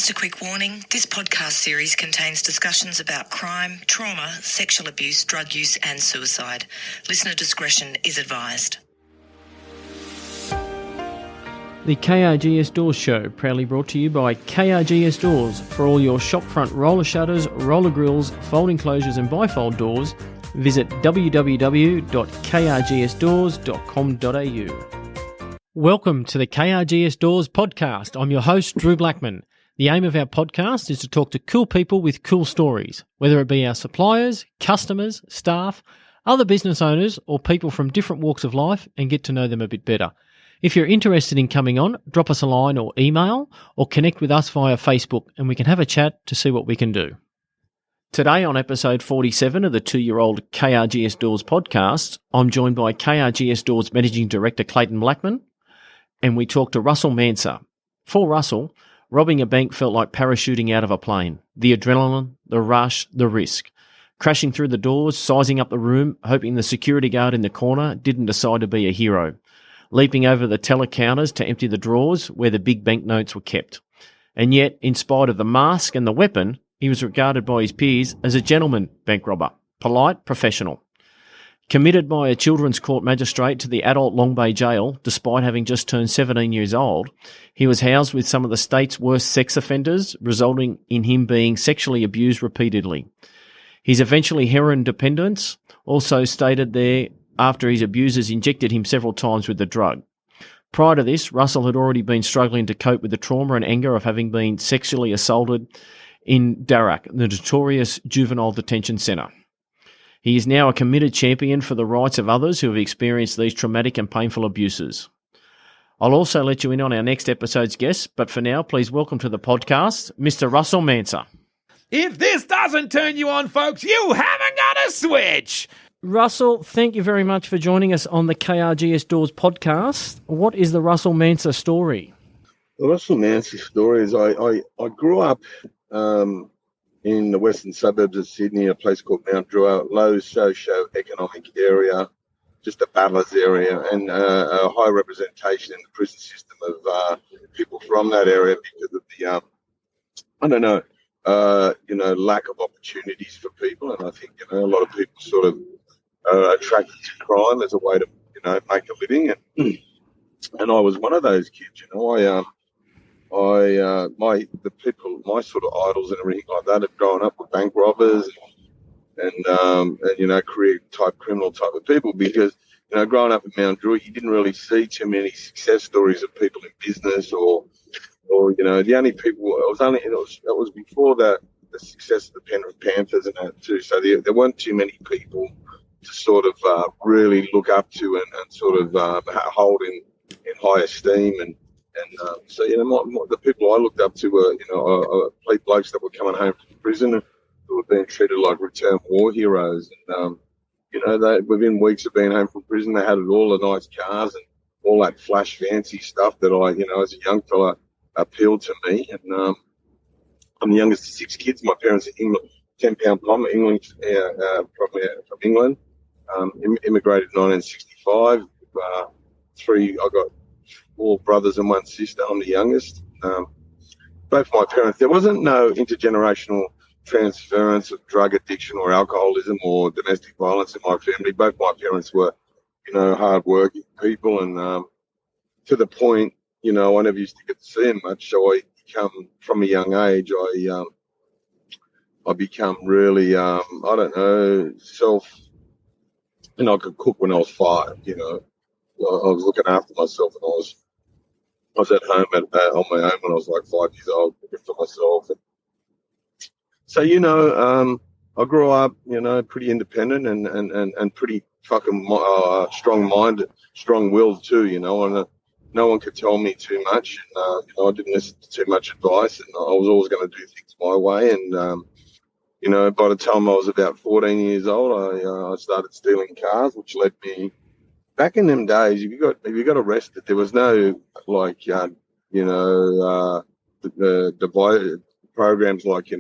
Just a quick warning, this podcast series contains discussions about crime, trauma, sexual abuse, drug use and suicide. Listener discretion is advised. The KRGS Doors Show, proudly brought to you by KRGS Doors. For all your shopfront roller shutters, roller grills, folding closures and bifold doors, visit www.krgsdoors.com.au. Welcome to the KRGS Doors Podcast. I'm your host, Drew Blackman. The aim of our podcast is to talk to cool people with cool stories, whether it be our suppliers, customers, staff, other business owners, or people from different walks of life, and get to know them a bit better. If you're interested in coming on, drop us a line or email, or connect with us via Facebook, and we can have a chat to see what we can do. Today on episode 47 of the 2-year-old KRGS Doors podcast, I'm joined by KRGS Doors Managing Director Clayton Blackman, and we talk to Russell Manser. For Russell, robbing a bank felt like parachuting out of a plane. The adrenaline, the rush, the risk. Crashing through the doors, sizing up the room, hoping the security guard in the corner didn't decide to be a hero. Leaping over the teller counters to empty the drawers where the big banknotes were kept. And yet, in spite of the mask and the weapon, he was regarded by his peers as a gentleman bank robber. Polite, professional. Committed by a children's court magistrate to the adult Long Bay jail, despite having just turned 17 years old, he was housed with some of the state's worst sex offenders, resulting in him being sexually abused repeatedly. His eventually heroin dependence also stated there after his abusers injected him several times with the drug. Prior to this, Russell had already been struggling to cope with the trauma and anger of having been sexually assaulted in Darrak, the notorious juvenile detention centre. He is now a committed champion for the rights of others who have experienced these traumatic and painful abuses. I'll also let you in on our next episode's guest, but for now, please welcome to the podcast, Mr. Russell Manser. If this doesn't turn you on, folks, you haven't got a switch! Russell, thank you very much for joining us on the KRGS Doors podcast. What is the Russell Manser story? The Russell Manser story is I grew up in the western suburbs of Sydney, a place called Mount Druitt, low socio-economic area, just a battlers area, and a high representation in the prison system of people from that area because of the, lack of opportunities for people. And I think, a lot of people sort of are attracted to crime as a way to, make a living. And I was one of those kids, my sort of idols and everything like that have grown up with bank robbers and career type criminal type of people because, growing up in Mount Druitt, you didn't really see too many success stories of people in business or the only people, that was before the success of the Penrith Panthers and that too. So there weren't too many people to sort of really look up to and sort of hold in high esteem. So the people I looked up to were, blokes that were coming home from prison who were being treated like return war heroes. And, they within weeks of being home from prison, they had all the nice cars and all that flash fancy stuff that I, as a young fella, appealed to me. And I'm the youngest of 6 kids. My parents are England, 10-pound plumber, English, from England. Immigrated in 1965. I got 4 brothers and 1 sister. I'm the youngest. Both my parents, there wasn't no intergenerational transference of drug addiction or alcoholism or domestic violence in my family. Both my parents were, hard-working people, and to the point, I never used to get to see them much. So from a young age, I become really, I could cook when I was 5. I was looking after myself, and I was at home on my own when I was like 5 years old, looking for myself. And so, I grew up, pretty independent and pretty fucking strong-minded, strong-willed too, and no one could tell me too much. And, I didn't listen to too much advice, and I was always going to do things my way. And, by the time I was about 14 years old, I started stealing cars, which led me. Back in them days, if you got arrested, there was no divided programs like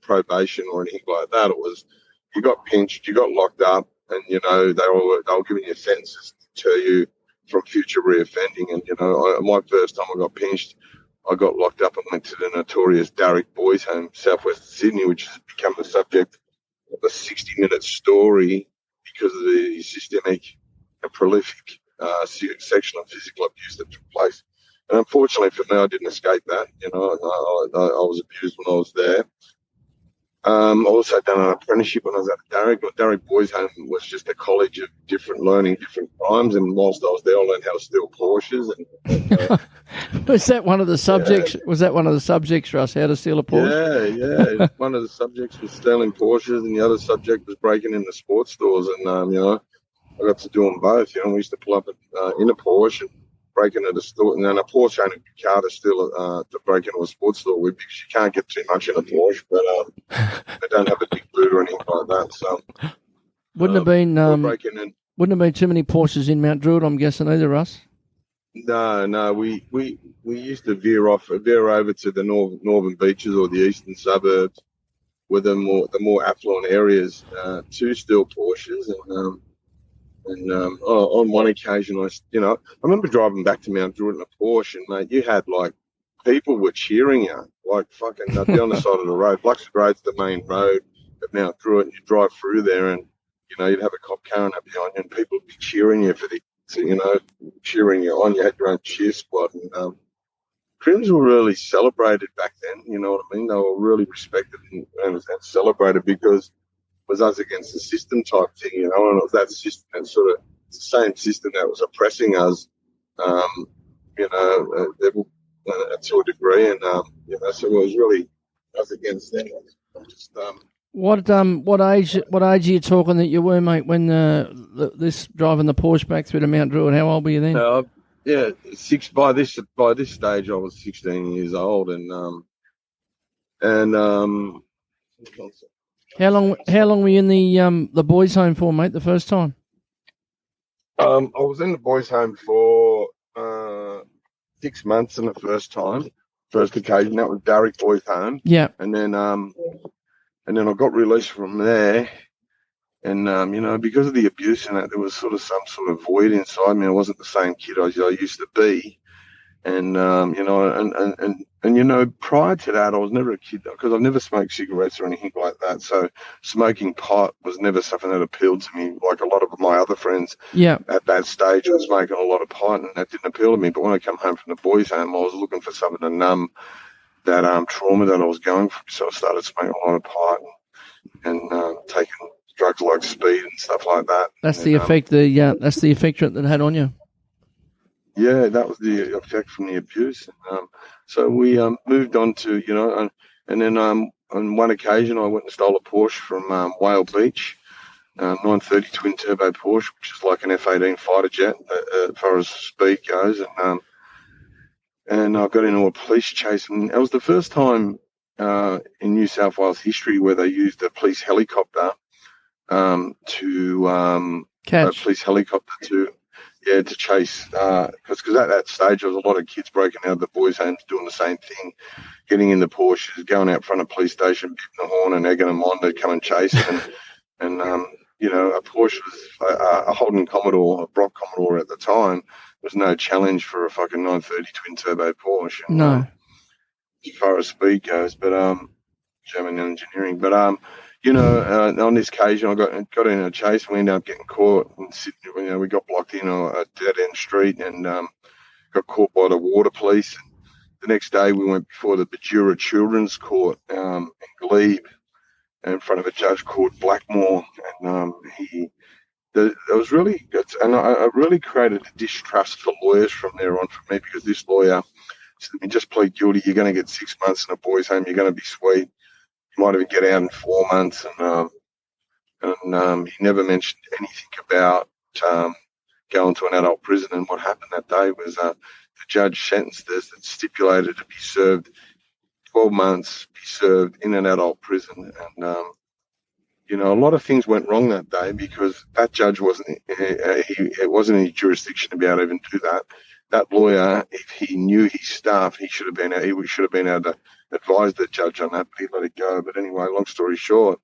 probation or anything like that. It was you got pinched, you got locked up, and they were giving you sentences to deter you from future reoffending. And my first time I got pinched, I got locked up and went to the notorious Darrick Boys Home, southwest of Sydney, which has become the subject of a 60-minute story because of the systemic and prolific sexual and physical abuse that took place. And unfortunately for me, I didn't escape that. You know, I was abused when I was there. I also done an apprenticeship when I was at Darrick. Darrick Boys Home was just a college of learning different crimes. And whilst I was there, I learned how to steal Porsches. Was that one of the subjects? Yeah. Was that one of the subjects, Russ? How to steal a Porsche? Yeah. One of the subjects was stealing Porsches, and the other subject was breaking into sports stores. And you know, I got to do them both. You know, we used to pull up in a Porsche and break into the store, and then a Porsche ain't a car to steal to break into a sports store with, because you can't get too much in a Porsche, but they don't have a big boot or anything like that. So wouldn't have been too many Porsches in Mount Druitt, I'm guessing, either, Russ. No, we used to veer over to the northern beaches or the eastern suburbs, with the more affluent areas, to steal Porsches. And on one occasion, I remember driving back to Mount Druitt in a Porsche, and mate, you had like people were cheering you, like fucking. They'd be on the side of the road. Blackford Road's the main road at Mount Druitt, and you drive through there, and you know you'd have a cop carrying up behind you, and people would be cheering you cheering you on. You had your own cheer squad, and crims were really celebrated back then. You know what I mean? They were really respected and celebrated because was us against the system type thing, you know, and it was that system and sort of the same system that was oppressing us, to a degree, and so it was really us against them. Just what age are you talking that you were, mate, when this driving the Porsche back through to Mount Druitt? How old were you then? By this stage I was 16 years old, and How long were you in the boys' home for, mate, the first time? I was in the boys' home for 6 months in the first occasion. That was Darrick Boys' Home. Yeah. And then I got released from there. And, because of the abuse and that, there was sort of some sort of void inside me. I wasn't the same kid I used to be. And, prior to that, I was never a kid, because I've never smoked cigarettes or anything like that. So smoking pot was never something that appealed to me. Like a lot of my other friends at that stage were smoking a lot of pot, and that didn't appeal to me. But when I come home from the boys' home, I was looking for something to numb that trauma that I was going through. So I started smoking a lot of pot and taking drugs like speed and stuff like that. That's the effect that it had on you. Yeah, that was the effect from the abuse. So we moved on to, and then on one occasion I went and stole a Porsche from Whale Beach, 930 twin turbo Porsche, which is like an F-18 fighter jet as far as speed goes. And I got into a police chase, and it was the first time in New South Wales history where they used a police helicopter to chase, because at that stage there was a lot of kids breaking out of the boys' homes doing the same thing, getting in the Porsches, going out front of police station, beating the horn and egging them on to come and chase them. And a Porsche was a Holden Commodore, a Brock Commodore at the time, was no challenge for a fucking 930 twin turbo Porsche. No. As far as speed goes, but German engineering. But on this occasion, I got in a chase. We ended up getting caught in Sydney. We got blocked in a dead-end street and got caught by the water police. And the next day, we went before the Bajura Children's Court in Glebe in front of a judge called Blackmore. And it was really good. And I really created a distrust for lawyers from there on for me, because this lawyer said, just plead guilty. You're going to get 6 months in a boys' home. You're going to be sweet. You might even get out in 4 months. And he never mentioned anything about going to an adult prison. And what happened that day was the judge sentenced us and stipulated to be served 12 months, be served in an adult prison. And, a lot of things went wrong that day, because that judge it wasn't any jurisdiction to be able to even do that. That lawyer, if he knew his staff, he should have been able to advise the judge on that, but he let it go. But anyway, long story short,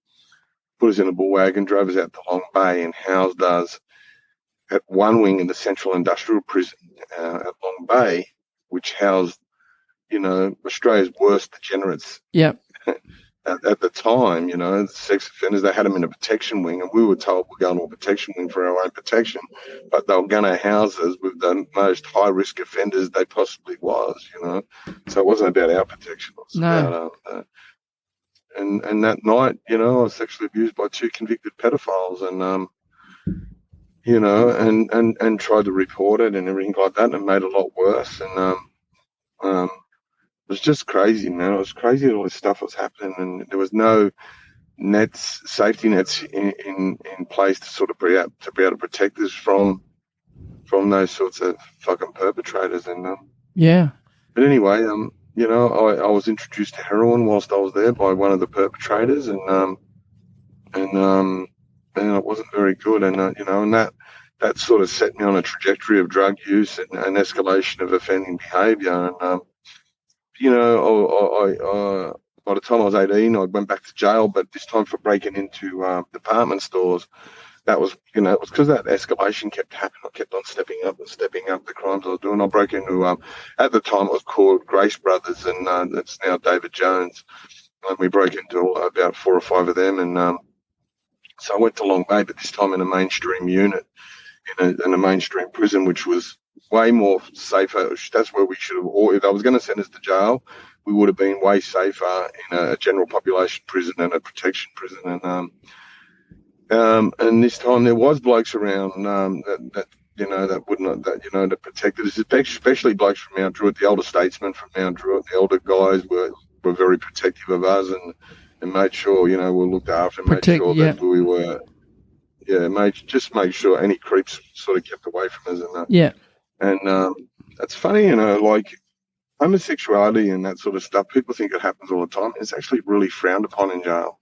put us in a bull wagon, drove us out to Long Bay, and housed us at one wing in the Central Industrial Prison at Long Bay, which housed Australia's worst degenerates. Yeah. At the time, the sex offenders, they had them in a protection wing, and we were told we're going to a protection wing for our own protection, but they were going to house us with the most high-risk offenders they possibly was, So it wasn't about our protection. It was about, and that night, I was sexually abused by 2 convicted pedophiles, and and tried to report it and everything like that, and it made it a lot worse, and it was just crazy, man. It was crazy all this stuff was happening, and there was no safety nets in place to sort of be able to protect us from those sorts of fucking perpetrators. And But anyway, I was introduced to heroin whilst I was there by one of the perpetrators, and it wasn't very good, and and that sort of set me on a trajectory of drug use and escalation of offending behaviour, and by the time I was 18, I went back to jail, but this time for breaking into department stores. That was, it was because that escalation kept happening. I kept on stepping up the crimes I was doing. I broke into, at the time it was called Grace Brothers, and it's now David Jones. And we broke into about 4 or 5 of them, and so I went to Long Bay, but this time in a mainstream unit, in a mainstream prison, which was way more safer. That's where we should have, or if I was going to send us to jail, we would have been way safer in a general population prison and a protection prison. And this time there was blokes around that protected us, especially blokes from Mount Druitt. The older statesmen from Mount Druitt, the older guys were very protective of us and made sure we looked after, that we were. Yeah, made sure any creeps sort of kept away from us and that. Yeah. And it's funny, like homosexuality and that sort of stuff, people think it happens all the time. It's actually really frowned upon in jail.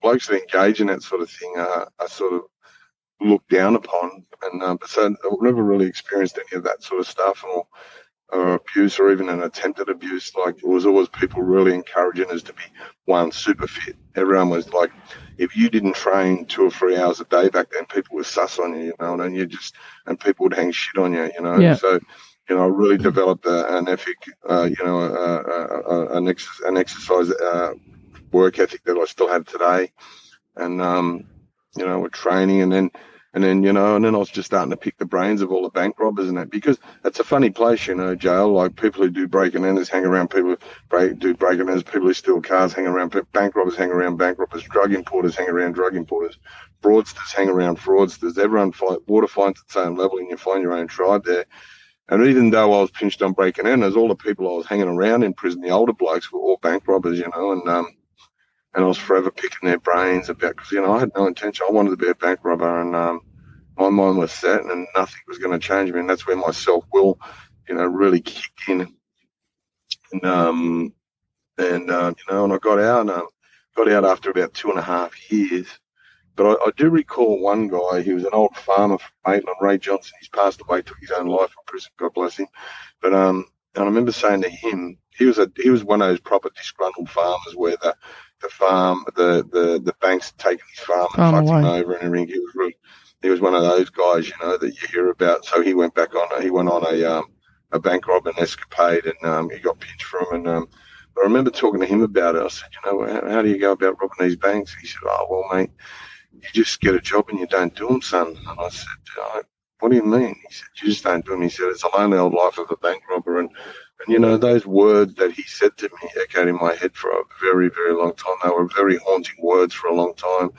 Blokes that engage in that sort of thing are sort of looked down upon. And so I've never really experienced any of that sort of stuff or abuse or even an attempted abuse. Like, it was always people really encouraging us to be, one, super fit. Everyone was like, if you didn't train 2 or 3 hours a day back then, people would sus on you, and people would hang shit on you, Yeah. So, I really developed an ethic, an exercise work ethic that I still have today, and with training, and then I was just starting to pick the brains of all the bank robbers and that, because it's a funny place, jail. Like, people who do break-and-enters hang around people who do break-and-enters, people who steal cars hang around bank robbers, hang around bank robbers, drug importers hang around drug importers, fraudsters hang around fraudsters. Everyone water finds its own level, and you find your own tribe there. And even though I was pinched on break-and-enters, all the people I was hanging around in prison, the older blokes, were all bank robbers, and I was forever picking their brains about, because, I had no intention. I wanted to be a bank robber, and my mind was set, and nothing was going to change me. And that's where my self-will, really kicked in. And I got out after about 2.5 years. But I do recall one guy. He was an old farmer from Maitland, Ray Johnson. He's passed away, took his own life in prison, God bless him. But and I remember saying to him, he was one of those proper disgruntled farmers where the farm, the banks had taken his farm and fucked him over and everything. He was one of those guys, that you hear about. So he went on a bank robbing escapade, and he got pinched from. And but I remember talking to him about it. I said, how do you go about robbing these banks? He said, oh, well, mate, you just get a job and you don't do them, son. And I said, what do you mean? He said, you just don't do them. He said, it's a lonely old life of a bank robber. And those words that he said to me echoed in my head for a very, very long time. They were very haunting words for a long time.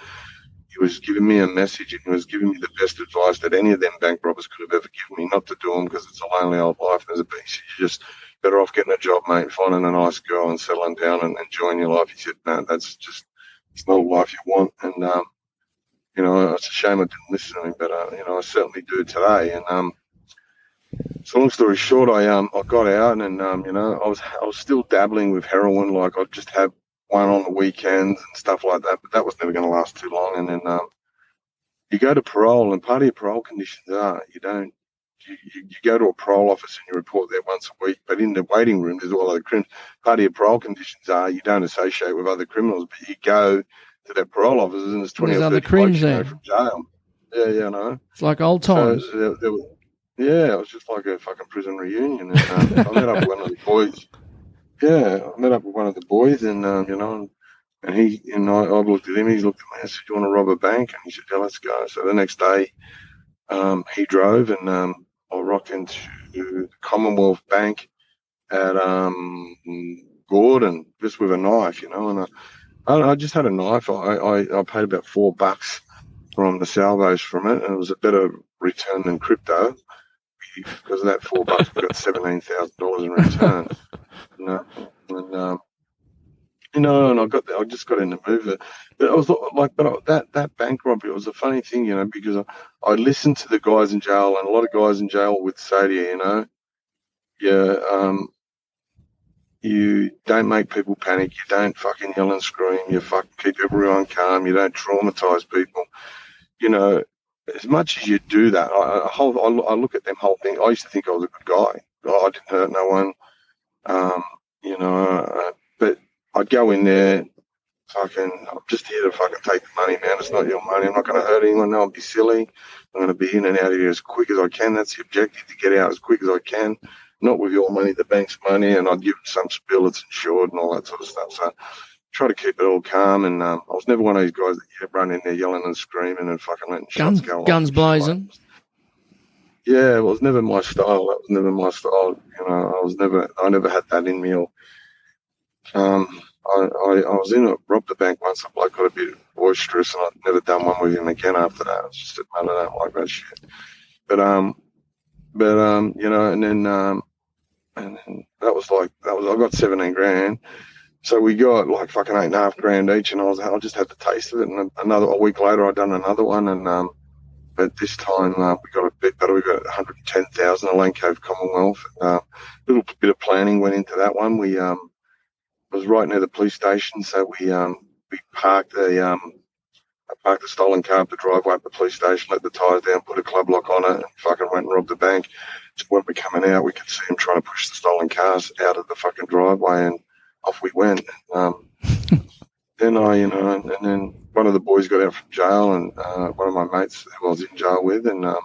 He was giving me a message, and he was giving me the best advice that any of them bank robbers could have ever given me, not to do them, because it's a lonely old life. There's a beast. You're just better off getting a job, mate, finding a nice girl and settling down and enjoying your life. He said, no, it's not a life you want. And, it's a shame I didn't listen to him, but, I certainly do today. And, so long story short, I got out, and, I was still dabbling with heroin. Like, I'd just have one on the weekends and stuff like that, but that was never going to last too long. And then you go to parole, and part of your parole conditions are you go to a parole office and you report there once a week, but in the waiting room there's all other criminals. Part of your parole conditions are you don't associate with other criminals, but you go to that parole office and there's 20 or 30 other crims there from jail. Yeah, It's like old times. So Yeah, it was just like a fucking prison reunion. And I met up with one of the boys. Yeah, I met up with one of the boys, and and he, I looked at him. He looked at me. I said, "You want to rob a bank?" And he said, "Yeah, let's go." So the next day, he drove, and I rocked into the Commonwealth Bank at Gordon, just with a knife, and I just had a knife. I paid about $4 from the salvos from it, and it was a better return than crypto. Because of that $4, we got $17,000 in return. And I just got in the mood. But it was like, that bank robbery, it was a funny thing, because I listened to the guys in jail, and a lot of guys in jail would say to you, you don't make people panic, you don't fucking yell and scream, you fucking keep everyone calm, you don't traumatize people. As much as you do that, I look at them whole thing. I used to think I was a good guy. I didn't hurt no one, but I'd go in there, I'm just here to fucking take the money, man. It's not your money. I'm not going to hurt anyone. No, I'll be silly. I'm going to be in and out of here as quick as I can. That's the objective, to get out as quick as I can. Not with your money, the bank's money, and I'd give them some spill, it's insured and all that sort of stuff. So try to keep it all calm, and I was never one of these guys that run in there yelling and screaming and fucking letting shots go off. Guns blazing. Yeah, it was never my style. That was never my style. I never had that in me. I was in robbed the bank once. A bloke got a bit boisterous, and I'd never done one with him again after that. It's just, I don't like that shit. And then that was I got 17 grand. So we got like fucking 8.5 grand each, and I just had the taste of it. And a week later, I'd done another one, and but this time we got a bit better. We got 110,000 at Lane Cove Commonwealth. A little bit of planning went into that one. It was right near the police station, so we parked I parked the stolen car up the driveway at the police station, let the tyres down, put a club lock on it, and fucking went and robbed the bank. So when we're coming out, we could see him trying to push the stolen cars out of the fucking driveway, and off we went. Then and then one of the boys got out from jail, and one of my mates who I was in jail with, and I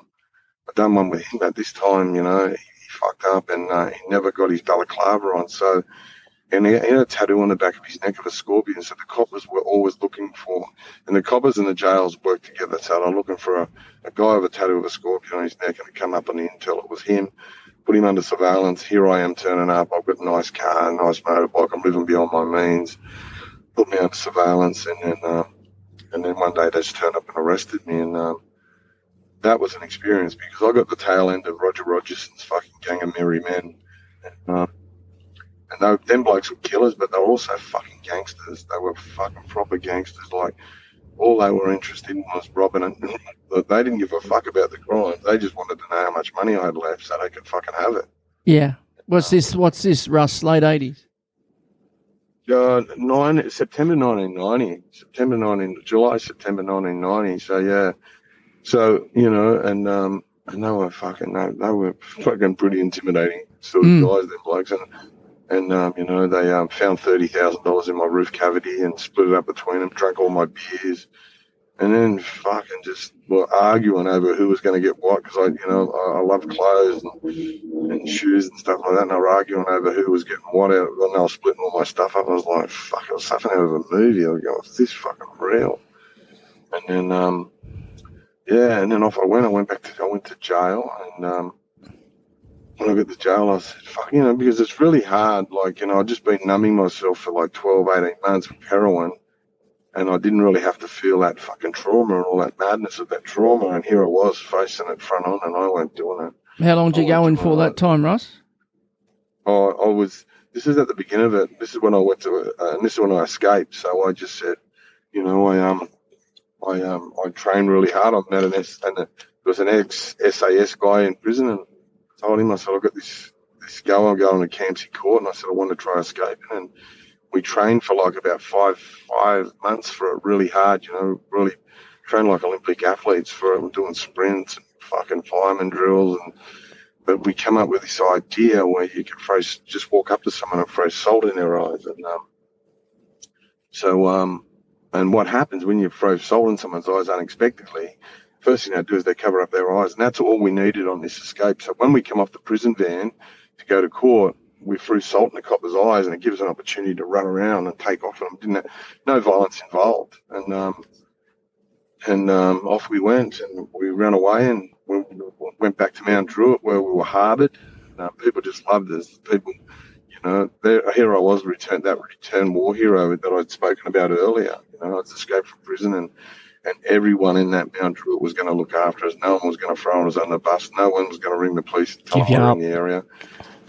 done one with him. But this time, he fucked up, and he never got his balaclava on. So, and he had a tattoo on the back of his neck of a scorpion. So the coppers were always looking for, and the coppers and the jails work together. So they're looking for a guy with a tattoo of a scorpion on his neck, and it come up on the intel it was him. Put him under surveillance. Here I am turning up. I've got a nice car, a nice motorbike. I'm living beyond my means. Put me under surveillance, and then one day they just turned up and arrested me, and that was an experience, because I got the tail end of Roger Rogerson's fucking gang of merry men, and them blokes were killers, but they were also fucking gangsters. They were fucking proper gangsters. Like, all they were interested in was robbing, and they didn't give a fuck about the crime. They just wanted to know how much money I had left so they could fucking have it. Yeah. What's this, Russ? Late 80s? September 1990. July, September 1990. So, yeah. So, and they were fucking pretty intimidating sort of guys, them blokes. And they found $30,000 in my roof cavity and split it up between them, drank all my beers, and then fucking just were arguing over who was going to get what, because I love clothes and shoes and stuff like that, and they were arguing over who was getting what out, and they were splitting all my stuff up. I was like, fuck, it was something out of a movie. I was going, is this fucking real? And then, and then off I went. I went to jail, and when I got to jail, I said, fuck, because it's really hard. Like, I'd just been numbing myself for like 12, 18 months with heroin, and I didn't really have to feel that fucking trauma and all that madness of that trauma. And here I was facing it front on, and I weren't doing it. How long did you go in for that time, Russ? This is at the beginning of it. This is when I went to, and this is when I escaped. So I just said, I trained really hard. I met there was an ex-SAS guy in prison, and told him, I said, I've got this go. I'm going to Campsie Court, and I said, I want to try escaping. And we trained for like about five months for it, really hard, really trained like Olympic athletes for it, doing sprints and fucking fireman drills. But we come up with this idea where you could just walk up to someone and throw salt in their eyes. And what happens when you throw salt in someone's eyes unexpectedly, first thing they do is they cover up their eyes, and that's all we needed on this escape. So when we come off the prison van to go to court, we threw salt in the copper's eyes, and it gives an opportunity to run around and take off on them. No violence involved, and off we went, and we ran away, and we went back to Mount Druitt where we were harboured. People just loved us. People, a hero was that return war hero that I'd spoken about earlier. It's escaped from prison, and everyone in that Mount Druitt was going to look after us. No one was going to throw us on the bus. No one was going to ring the police and tell in the area.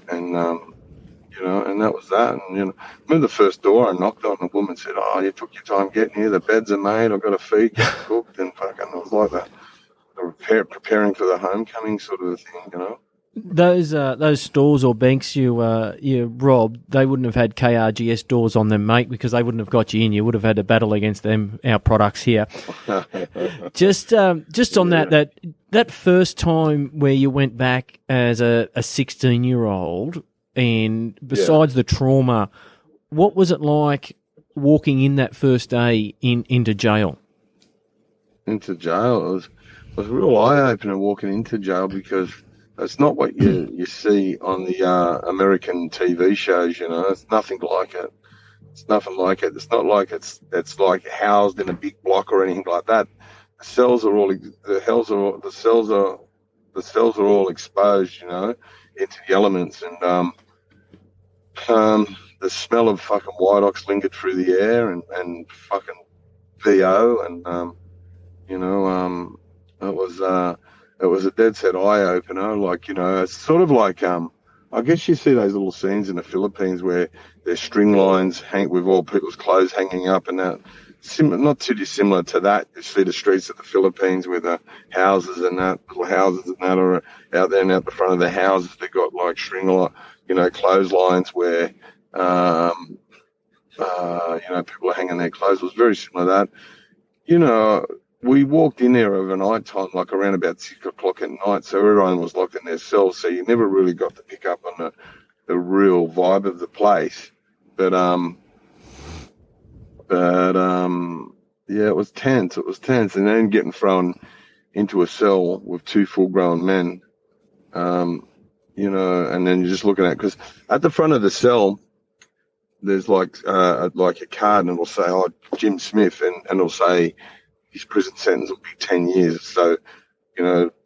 And, and that was that. And, I remember the first door I knocked on, the woman said, "Oh, you took your time getting here. The beds are made. I've got to feed, get cooked." And fucking, it was like that. Preparing for the homecoming sort of a thing, Those stores or banks you robbed, they wouldn't have had KRGS doors on them, mate, because they wouldn't have got you in. You would have had to battle against them, our products here. Just on that first time where you went back as a 16-year-old, and besides the trauma, what was it like walking in that first day into jail? Into jail, it was a real eye-opener walking into jail, because it's not what you see on the American TV shows, It's nothing like it. It's nothing like it. It's not like it's like housed in a big block or anything like that. The cells are all exposed, into the elements, and the smell of fucking white ox lingered through the air, and fucking VO, and it was a dead set eye opener. It's sort of like I guess you see those little scenes in the Philippines where there's string lines with all people's clothes hanging up, and that not too dissimilar to that. You see the streets of the Philippines with the houses and that, little houses and that, or out there and out the front of the houses they've got like string clotheslines where people are hanging their clothes. It was very similar to that. We walked in there overnight time, like around about 6 o'clock at night, so everyone was locked in their cells, so you never really got to pick up on the real vibe of the place. But it was tense. And then getting thrown into a cell with 2 full-grown men, and then you're just looking at, because at the front of the cell, there's like a card, and it'll say, "Oh, Jim Smith," and it'll say his prison sentence will be 10 years. So,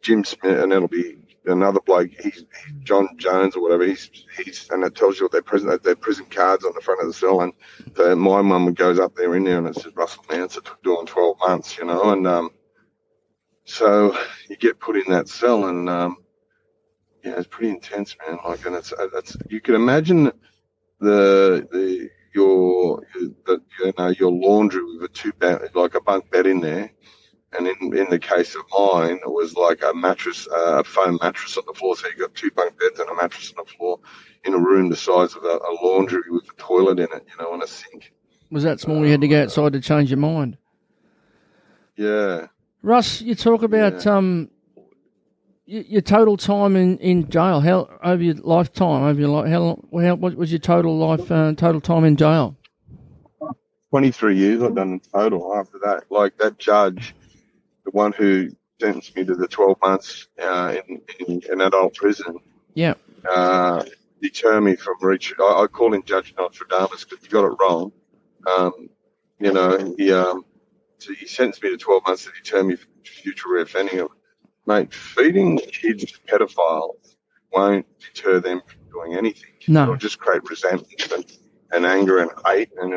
Jim Smith, and it'll be another bloke, he's John Jones or whatever, he's and it tells you what their prison cards on the front of the cell. And so my mum goes up there in there, and it says Russell Manser doing 12 months, and so you get put in that cell, and it's pretty intense, man. And it's you can imagine your laundry with a bunk bed in there, and in the case of mine, it was like a mattress, a foam mattress on the floor. So you got 2 bunk beds and a mattress on the floor in a room the size of a laundry with a toilet in it, and a sink. Was that small? You had to go outside to change your mind. Yeah. Russ, you talk about your total time in jail. How over your lifetime? What was your total time in jail? 23 years I've done in total. After that, like that judge, the one who sentenced me to the 12 months in an adult prison. Yeah. Deterred me from reaching. I call him Judge Nostradamus because he got it wrong. He sentenced me to 12 months to deter me from future reoffending. Mate, feeding kids to pedophiles won't deter them from doing anything. No. It'll just create resentment and anger and hate, and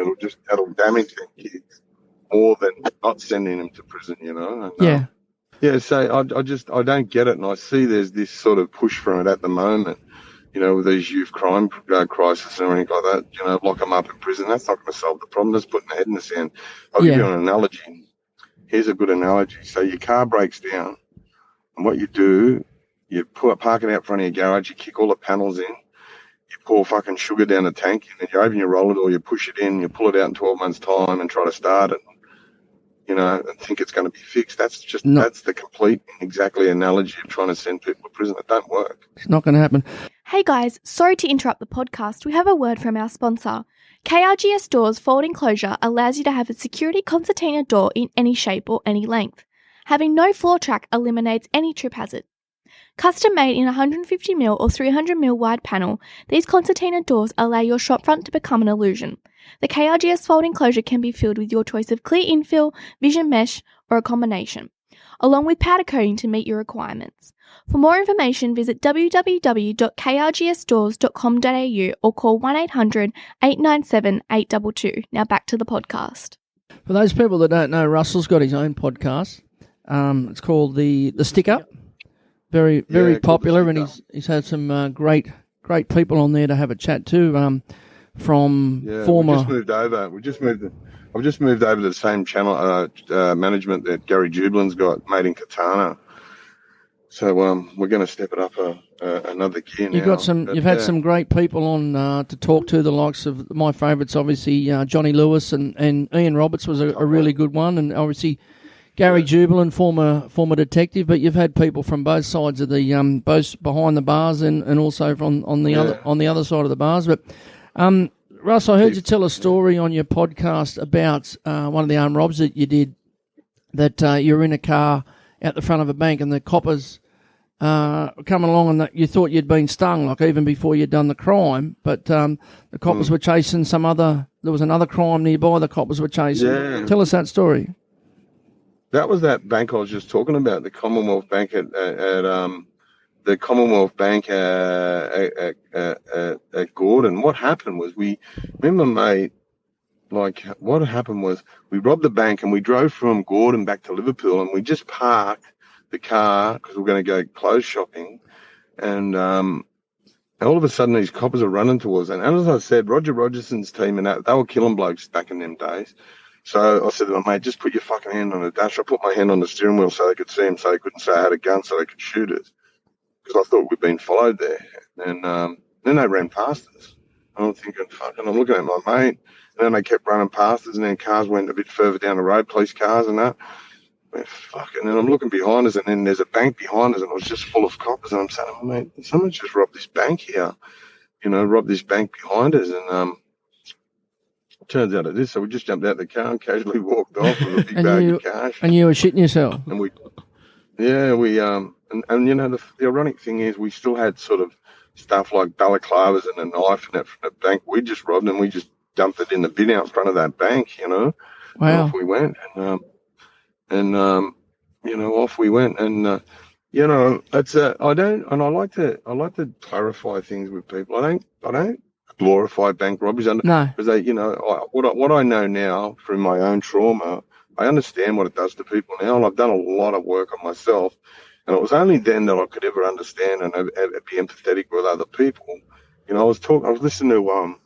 that'll damage their kids more than not sending them to prison, And, so I don't get it, and I see there's this sort of push from it at the moment, with these youth crime crisis and everything like that, lock them up in prison. That's not going to solve the problem. Just putting their head in the sand. I'll give you an analogy. Here's a good analogy. So your car breaks down, and what you do, you park it out front of your garage, you kick all the panels in, you pour fucking sugar down the tank, and then you open your roller door, you push it in, you pull it out in 12 months' time and try to start it, and think it's going to be fixed. That's the complete and exactly analogy of trying to send people to prison. It don't work. It's not going to happen. Hey guys, sorry to interrupt the podcast. We have a word from our sponsor. KRGS Doors fold enclosure allows you to have a security concertina door in any shape or any length. Having no floor track eliminates any trip hazard. Custom made in a 150mm or 300mm wide panel, these concertina doors allow your shopfront to become an illusion. The KRGS fold enclosure can be filled with your choice of clear infill, vision mesh, or a combination, along with powder coating to meet your requirements. For more information, visit www.krgsdoors.com.au or call 1800 897 822. Now back to the podcast. For those people that don't know, Russell's got his own podcast. It's called the Stick Up. Very popular, and he's had some great people on there to have a chat to. From former, we just moved over. I've just moved over to the same channel management that Gary Jublin's got, made in Katana. So we're going to step it up another gear now. You've had some great people on to talk to, the likes of my favourites, obviously Johnny Lewis and Ian Roberts was a really good one, and obviously Gary Jubilin, former detective. But you've had people from both sides of the both behind the bars and also from on the other side of the bars. But Russ, I heard you tell a story on your podcast about one of the armed robs that you did, that you were in a car out the front of a bank and the coppers coming along and that you thought you'd been stung, like even before you'd done the crime, but the coppers were chasing there was another crime nearby the coppers were chasing. Yeah. Tell us that story. That was that bank I was just talking about, the Commonwealth Bank at the Commonwealth Bank at Gordon. What happened was what happened was we robbed the bank and we drove from Gordon back to Liverpool, and we just parked the car because we were going to go clothes shopping. And all of a sudden these coppers are running towards us. And as I said, Roger Rogerson's team, and they were killing blokes back in them days. So I said to them, mate, just put your fucking hand on the dash. I put my hand on the steering wheel so they could see him, so they couldn't say I had a gun, so they could shoot us. Because I thought we'd been followed there. And then they ran past us. I'm thinking, fucking, I'm looking at my mate. And then they kept running past us, and then cars went a bit further down the road, police cars and that. Fucking, and I'm looking behind us, and then there's a bank behind us, and it was just full of coppers. And I'm saying, mate, someone's just robbed this bank here. Robbed this bank behind us. And turns out it is. So we just jumped out of the car and casually walked off with a big bag of cash. And you were shitting yourself. And the ironic thing is we still had sort of stuff like balaclavas and a knife and that from the bank. We just robbed and we just dumped it in the bin out front of that bank, Wow. And off we went. And off we went. And, it's I like to clarify things with people. I don't glorify bank robberies. No. Because what I know now through my own trauma, I understand what it does to people now, and I've done a lot of work on myself. And it was only then that I could ever understand and be empathetic with other people. I was listening to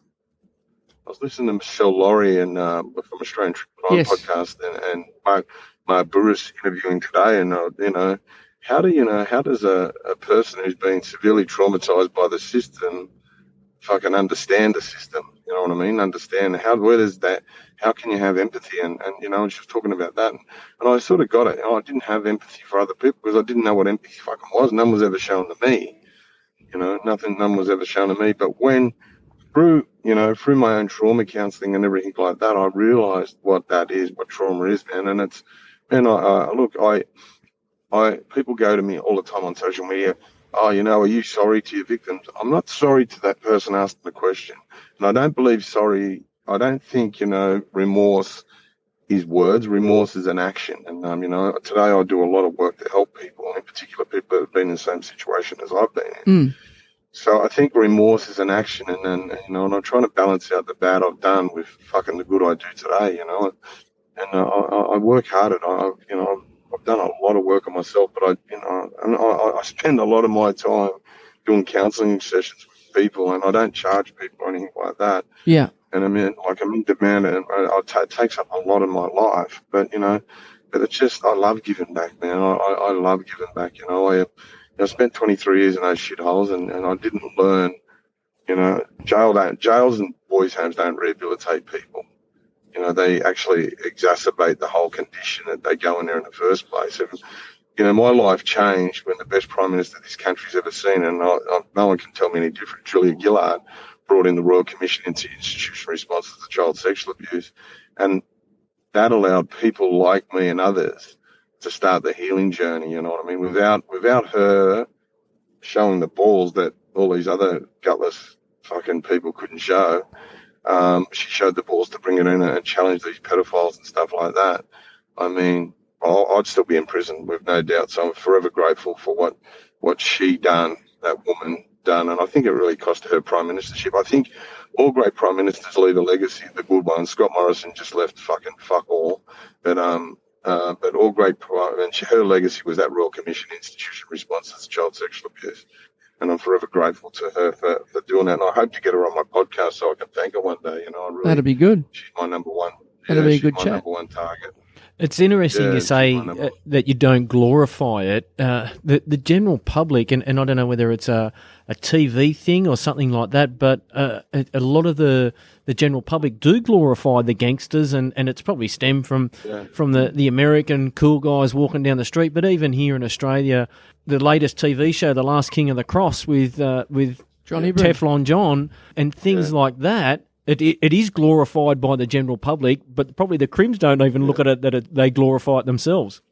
Michelle Laurie and from Australian Trip podcast and Mark Burris interviewing today. And how does a person who's been severely traumatized by the system fucking understand the system? You know what I mean? Understand where there's that. How can you have empathy? And she was talking about that. And I sort of got it. I didn't have empathy for other people because I didn't know what empathy fucking was. None was ever shown to me. None was ever shown to me. But when through my own trauma counselling and everything like that, I realised what that is, what trauma is, man. And it's, people go to me all the time on social media. Are you sorry to your victims? I'm not sorry to that person asking the question. And I don't believe sorry. I don't think, remorse is words. Remorse is an action. And, today I do a lot of work to help people, in particular people that have been in the same situation as I've been in. So I think remorse is an action. And I'm trying to balance out the bad I've done with fucking the good I do today, And I work hard at it. I've done a lot of work on myself, but I spend a lot of my time doing counselling sessions with people, and I don't charge people or anything like that. Yeah. And I'm in demand, and it takes up a lot of my life. But but it's just I love giving back, man. I love giving back. I spent 23 years in those shitholes, and I didn't learn. Jails and boys' homes don't rehabilitate people. They actually exacerbate the whole condition that they go in there in the first place. And, my life changed when the best Prime Minister this country's ever seen, and no one can tell me any different, Julia Gillard, brought in the Royal Commission into Institutional Responses to Child Sexual Abuse. And that allowed people like me and others to start the healing journey. You know what I mean? Without her showing the balls that all these other gutless fucking people couldn't show, she showed the balls to bring it in and challenge these pedophiles and stuff like that. I mean, I'd still be in prison with no doubt. So I'm forever grateful for what she done, that woman done, and I think it really cost her prime ministership. I think all great prime ministers leave a legacy, the good ones. Scott Morrison just left fucking fuck all, but all great and her legacy was that Royal Commission institution response to child sexual abuse, and I'm forever grateful to her for doing that. And I hope to get her on my podcast so I can thank her one day. You know, that'd be good. She's my number one. That'd be a good chat. Number one target. It's interesting you say that you don't glorify it. The general public, and I don't know whether it's a TV thing or something like that, but a lot of the general public do glorify the gangsters, and it's probably stemmed from the American cool guys walking down the street. But even here in Australia, the latest TV show, The Last King of the Cross, with Johnny Teflon John and things like that. It is glorified by the general public, but probably the Crims don't even look at it that they glorify it themselves.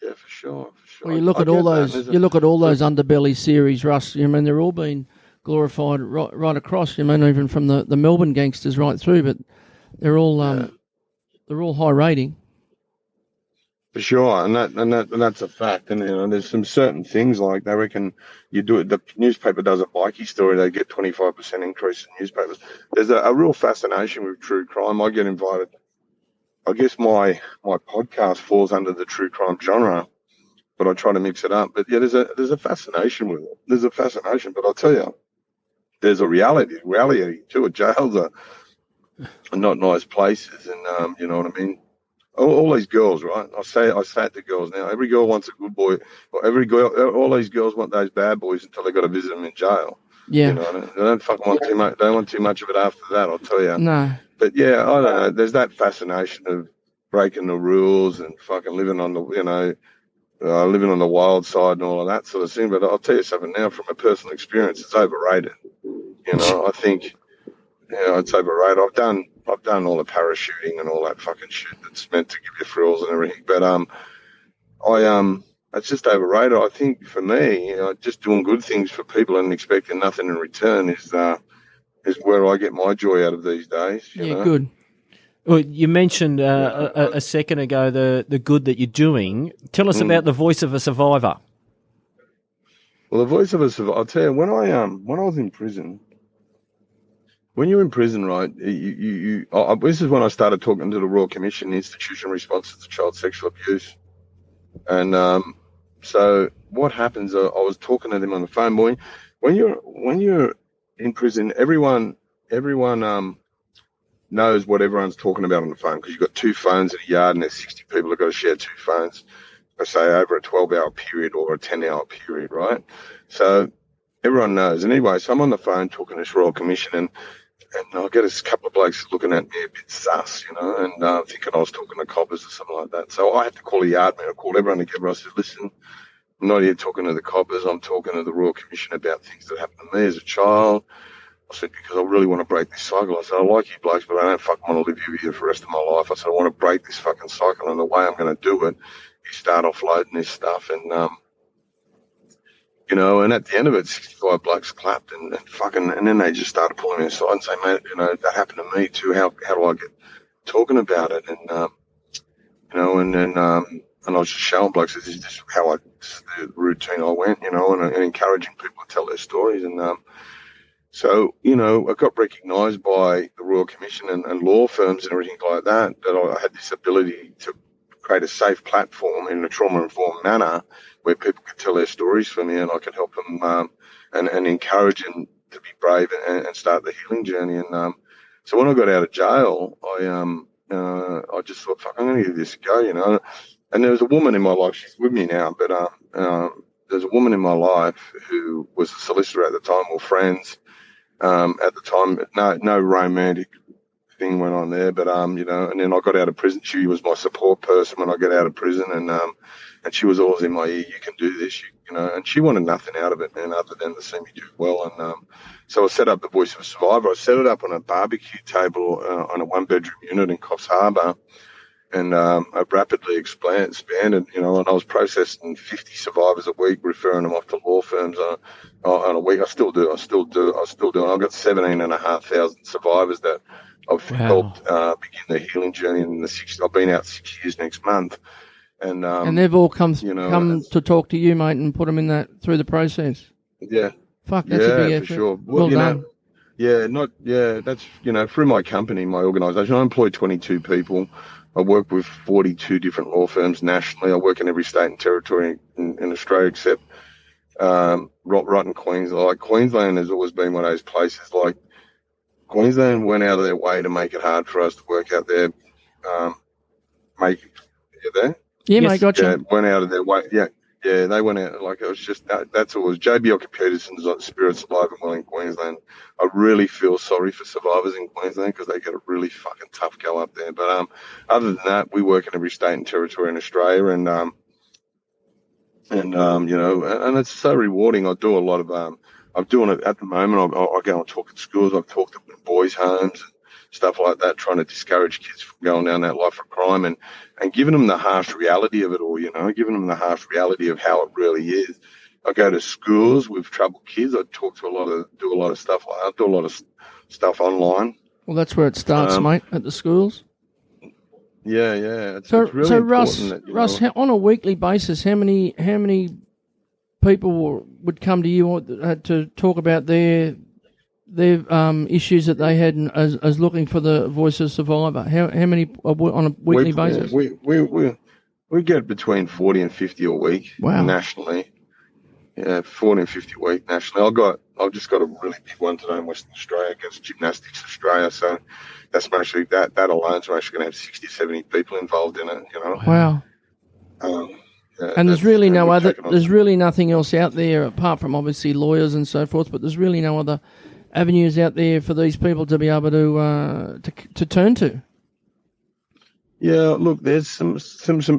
Yeah, for sure. Well, you look at all those underbelly series, Russ. I mean, they're all being glorified right across. I mean, even from the Melbourne gangsters right through, but they're all high rating. For sure, and that's a fact. And there's some certain things like they reckon you do it. The newspaper does a bikie story, they get 25% increase in newspapers. There's a real fascination with true crime. I get invited. I guess my podcast falls under the true crime genre, but I try to mix it up. But yeah, there's a fascination with it. There's a fascination, but I'll tell you, there's a reality to it. Jails are not nice places, and you know what I mean. All these girls, right? I say it to girls now. Every girl wants a good boy. Or all these girls want those bad boys until they got to visit them in jail. Yeah. You know, they don't fucking want too much. They don't want too much of it after that, I'll tell you. No. But yeah, I don't know. There's that fascination of breaking the rules and fucking living on the, living on the wild side and all of that sort of thing. But I'll tell you something now from a personal experience, it's overrated. You know, I think, it's overrated. I've done all the parachuting and all that fucking shit that's meant to give you thrills and everything. But it's just overrated. I think for me, just doing good things for people and expecting nothing in return is where I get my joy out of these days. You know? Good. Well, you mentioned a second ago the good that you're doing. Tell us about the Voice of a Survivor. Well, the Voice of a Survivor. I'll tell you, when I was in prison. When you're in prison, right, this is when I started talking to the Royal Commission Institution Response to Child Sexual Abuse. And so what happens, I was talking to them on the phone, boy. When you're in prison, everyone knows what everyone's talking about on the phone because you've got two phones in a yard and there's 60 people who've got to share two phones, let's say over a 12-hour period or a 10-hour period, right? So everyone knows. And anyway, so I'm on the phone talking to this Royal Commission and I get a couple of blokes looking at me a bit sus, and thinking I was talking to coppers or something like that. So I had to call a yardman. I called everyone together. I said, listen, I'm not here talking to the coppers. I'm talking to the Royal Commission about things that happened to me as a child. I said, because I really want to break this cycle. I said, I like you blokes, but I don't fucking want to live here for the rest of my life. I said, I want to break this fucking cycle, and the way I'm going to do it is start offloading this stuff. And, and at the end of it, 65 blokes clapped and then they just started pulling me aside and saying, mate, that happened to me too. How do I get talking about it? And, and I was just showing blokes, this is just the routine I went, and encouraging people to tell their stories. And, so, I got recognised by the Royal Commission and law firms and everything like that I had this ability to create a safe platform in a trauma-informed manner where people could tell their stories for me and I could help them and encourage them to be brave and start the healing journey. And so when I got out of jail, I just thought, fuck, I'm going to give this a go, And there was a woman in my life, she's with me now, but there's a woman in my life who was a solicitor at the time, or friends at the time. No romantic thing went on there, but and then I got out of prison. She was my support person when I got out of prison, and she was always in my ear. You can do this, and she wanted nothing out of it, man, other than to see me do well. And so I set up the Voice of a Survivor. I set it up on a barbecue table on a one-bedroom unit in Coffs Harbour, and I rapidly expanded, and I was processing 50 survivors a week, referring them off to law firms on a week. I still do. And I've got 17,500 survivors that I've helped begin their healing journey in I've been out 6 years next month. And they've all come to talk to you, mate, and put them in through the process. Yeah. Fuck, that's a big effort. For sure. Well done. That's, through my company, my organisation. I employ 22 people. I work with 42 different law firms nationally. I work in every state and territory in Australia except right in Queensland. Like, Queensland has always been one of those places. Like, Queensland went out of their way to make it hard for us to work out there. You there? Yeah, yes. Mate, gotcha. Yeah, went out of their way. Yeah, they went out. Like, it was just that's all. It was JBL Peterson's like Spirits Alive and Well in Queensland. I really feel sorry for survivors in Queensland because they get a really fucking tough go up there. But other than that, we work in every state and territory in Australia, and it's so rewarding. I do a lot of I'm doing it at the moment. I go and talk at schools. I've talked at boys' homes and stuff like that, trying to discourage kids from going down that life of crime and giving them the harsh reality of it all, giving them the harsh reality of how it really is. I go to schools with troubled kids. I do a lot of stuff like that. I do a lot of stuff online. Well, that's where it starts, mate, at the schools. Yeah. It's really Russ, on a weekly basis, how many people would come to you to talk about their issues that they had as looking for the voice of survivor? How many on a weekly basis? We get between 40 and 50 a week. Wow. Nationally. Yeah, 40 and 50 a week nationally. I've just got a really big one today in Western Australia against Gymnastics Australia. So that's mostly that alone's actually going to have 60, 70 people involved in it. Wow. And there's really there's really nothing else out there apart from obviously lawyers and so forth. But there's really no other avenues out there for these people to be able to turn to. Yeah, look, there's some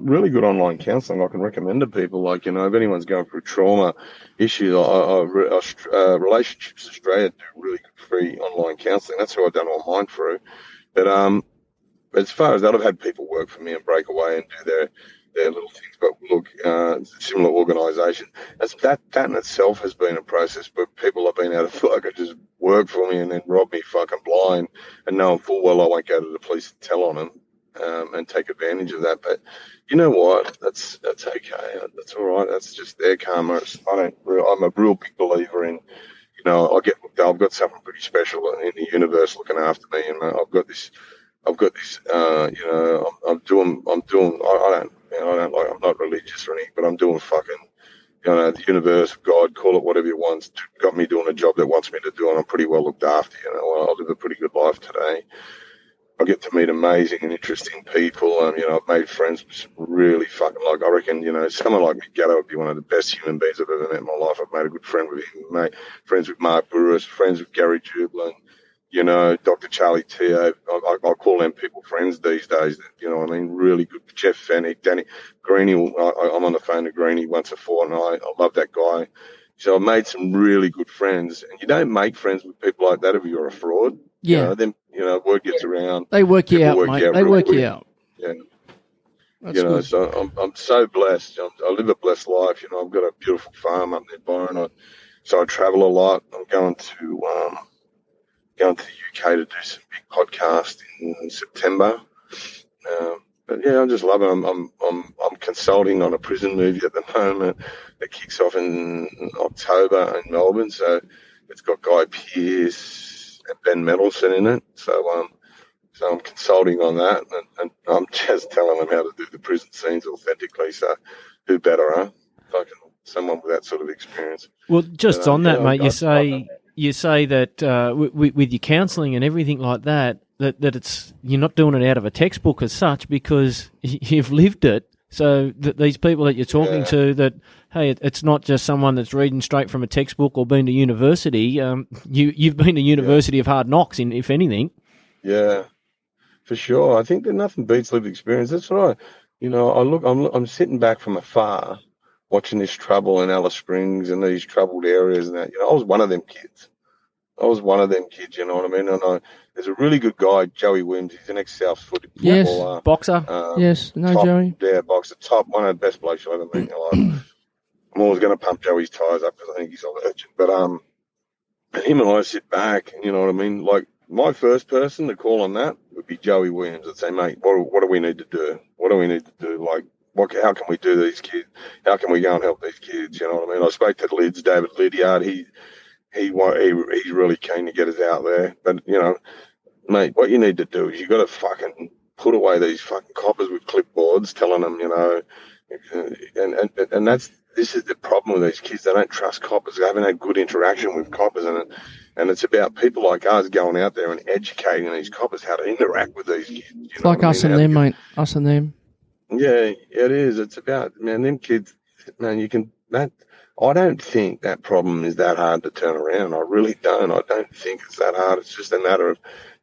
really good online counselling I can recommend to people. Like, if anyone's going through trauma issues, Relationships Australia do really good free online counselling. That's who I've done all mine through. But as far as that, I've had people work for me and break away and do their little things. But look, similar organisation. That in itself has been a process, but people have been able to fucking just work for me and then rob me fucking blind and knowing full well I won't go to the police and tell on them. And take advantage of that, but you know what? That's okay. That's all right. That's just their karma. I'm a real big believer in, I've got something pretty special in the universe looking after me, and I've got this. I'm not religious or anything, but I'm doing fucking, the universe, God, call it whatever you want, got me doing a job that wants me to do, and I'm pretty well looked after. I live a pretty good life today. I get to meet amazing and interesting people. I've made friends with some really fucking, I reckon, someone like Mick Gatto would be one of the best human beings I've ever met in my life. I've made a good friend with him, friends with Mark Burris, friends with Gary Jublin, Dr. Charlie Teo. I call them people friends these days. Really good. Jeff Fennick, Danny Greeny. I'm on the phone to Greeny once a fortnight. I love that guy. So I've made some really good friends. And you don't make friends with people like that if you're a fraud. Yeah. Then word gets around. They work you out, mate. They work you out. Yeah. That's good. So I'm so blessed. I live a blessed life. I've got a beautiful farm up near Byron. So I travel a lot. I'm going to the UK to do some big podcast in September. But yeah, I just love it. I'm consulting on a prison movie at the moment that kicks off in October in Melbourne. So it's got Guy Pearce and Ben Mendelsohn in it. So I'm consulting on that, and I'm just telling them how to do the prison scenes authentically. So who better, huh? Fucking someone with that sort of experience. Well, just on that, mate, you say that with your counselling and everything like that it's you're not doing it out of a textbook as such because you've lived it. So these people that you're talking to, that hey, it's not just someone that's reading straight from a textbook or been to university. You've been to University of Hard Knocks, if anything. Yeah, for sure. I think that nothing beats lived experience. That's right. I'm sitting back from afar, watching this trouble in Alice Springs and these troubled areas and that. I was one of them kids. I was one of them kids, you know what I mean? And there's a really good guy, Joey Williams. He's an ex-South footy footballer. Boxer. Yes, Joey. Yeah, boxer. One of the best blokes you'll ever meet in your life. I'm always going to pump Joey's tyres up because I think he's a legend. But him and I sit back, and you know what I mean? Like, my first person to call on that would be Joey Williams. I'd say, mate, what do we need to do? What do we need to do? Like, how can we do these kids? How can we go and help these kids? You know what I mean? I spoke to Lids, David Lydiard. He's really keen to get us out there. But, you know, mate, what you need to do is you got to fucking put away these fucking coppers with clipboards telling them, you know, and this is the problem with these kids. They don't trust coppers. They haven't had good interaction with coppers, and it's about people like us going out there and educating these coppers how to interact with these kids. It's like us and them, mate. Us and them. Yeah, it is. It's about, man, them kids, man, I don't think that problem is that hard to turn around. I really don't. I don't think it's that hard. It's just a matter of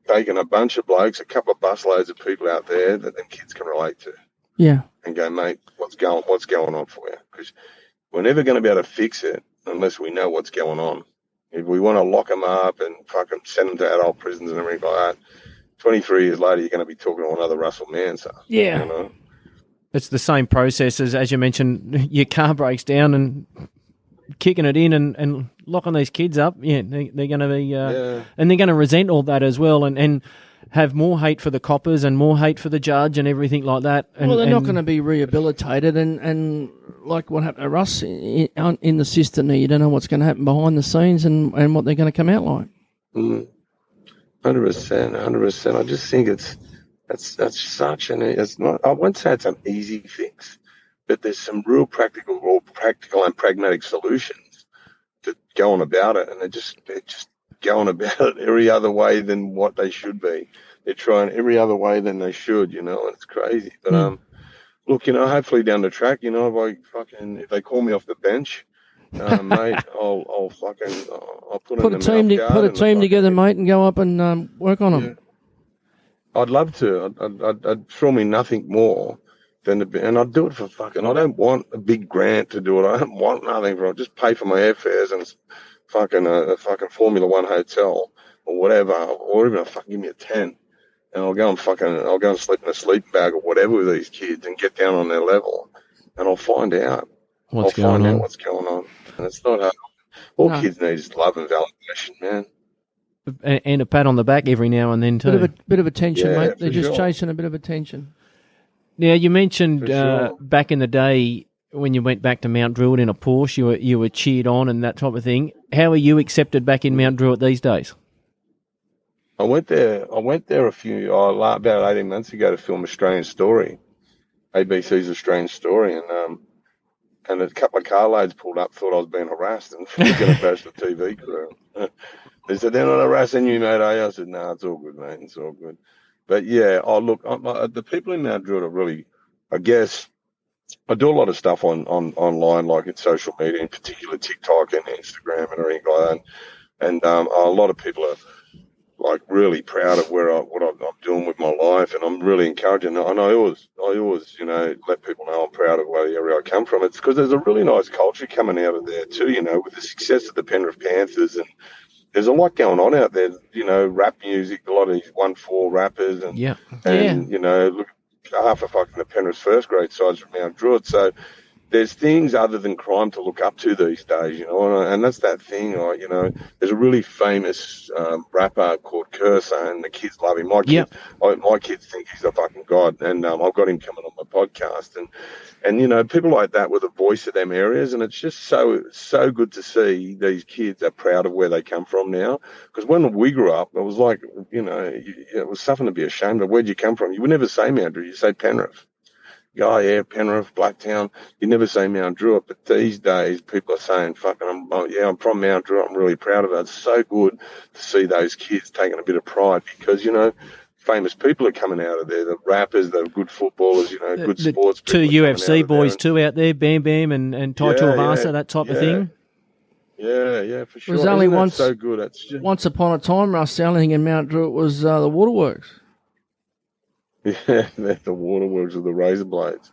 taking a bunch of blokes, a couple of busloads of people out there that them kids can relate to. Yeah. And go, mate, what's going on for you? Because we're never going to be able to fix it unless we know what's going on. If we want to lock them up and fucking send them to adult prisons and everything like that, 23 years later, you're going to be talking to another Russell Manser. Yeah. You know? It's the same process as you mentioned, your car breaks down and kicking it in and locking these kids up. Yeah, they're going to be, and they're going to resent all that as well and have more hate for the coppers and more hate for the judge and everything like that. And, well, they're not going to be rehabilitated and like what happened to Russ in the system there, you don't know what's going to happen behind the scenes and what they're going to come out like. 100%. I just think that's such it's not, I won't say it's an easy fix, but there's some real practical and pragmatic solutions to going about it, and they're just going about it every other way than what they should be. They're trying every other way than they should, you know, and it's crazy. But look, you know, hopefully down the track, you know, if they call me off the bench, mate, I'll put a team together, mate, and go up and work on them. Yeah. I'd love to. I'd thrill me nothing more than and I'd do it for fucking. I don't want a big grant to do it. I don't want nothing for it. Just pay for my airfares and fucking a fucking Formula One hotel or whatever, or even give me a tent, and I'll go and sleep in a sleeping bag or whatever with these kids and get down on their level, and I'll find out. What's going on, and it's not hard. All kids need is love and validation, man. And a pat on the back every now and then too. Bit of attention, mate. They're just chasing a bit of attention. Now, you mentioned back in the day when you went back to Mount Druitt in a Porsche, you were cheered on and that type of thing. How are you accepted back in Mount Druitt these days? I went there about 18 months ago to film Australian Story, ABC's Australian Story, and a couple of carloads pulled up, thought I was being harassed, and was going to bash the TV crew. They said, they're not harassing you, mate, are you? I said, no, it's all good, mate, it's all good. But yeah, the people in Mount Druitt are really, I guess, I do a lot of stuff online, like in social media, in particular TikTok and Instagram and everything like that. And a lot of people are like really proud of what I'm doing with my life, and I'm really encouraging. And I always, you know, let people know I'm proud of where the area I come from. It's because there's a really nice culture coming out of there too, you know, with the success of the Penrith Panthers, and there's a lot going on out there, you know, rap music, a lot of these 1-4 rappers, and you know, look, half of fucking the Penrith first grade sides from Mount Druitt. So there's things other than crime to look up to these days, you know, and that's that thing. You know, there's a really famous rapper called Cursa, and the kids love him. My kids think he's a fucking god, and I've got him coming on my podcast, and you know, people like that were the voice of them areas, and it's just so good to see these kids are proud of where they come from now. Because when we grew up, it was like, you know, it was something to be ashamed of. Where'd you come from? You would never say Mount Druitt, you say Penrith. Oh, yeah, Penrith, Blacktown. You never say Mount Druitt, but these days people are saying, fucking, I'm from Mount Druitt. I'm really proud of it. It's so good to see those kids taking a bit of pride because, you know, famous people are coming out of there. The rappers, the good footballers, you know, good sports people. Two UFC boys too out there, Bam Bam and Tai Tuivasa, that type of thing. Yeah, for sure. It was only once, so good. It's just, once upon a time, Russ, the only thing in Mount Druitt was the waterworks. Yeah, they're the waterworks with the razor blades.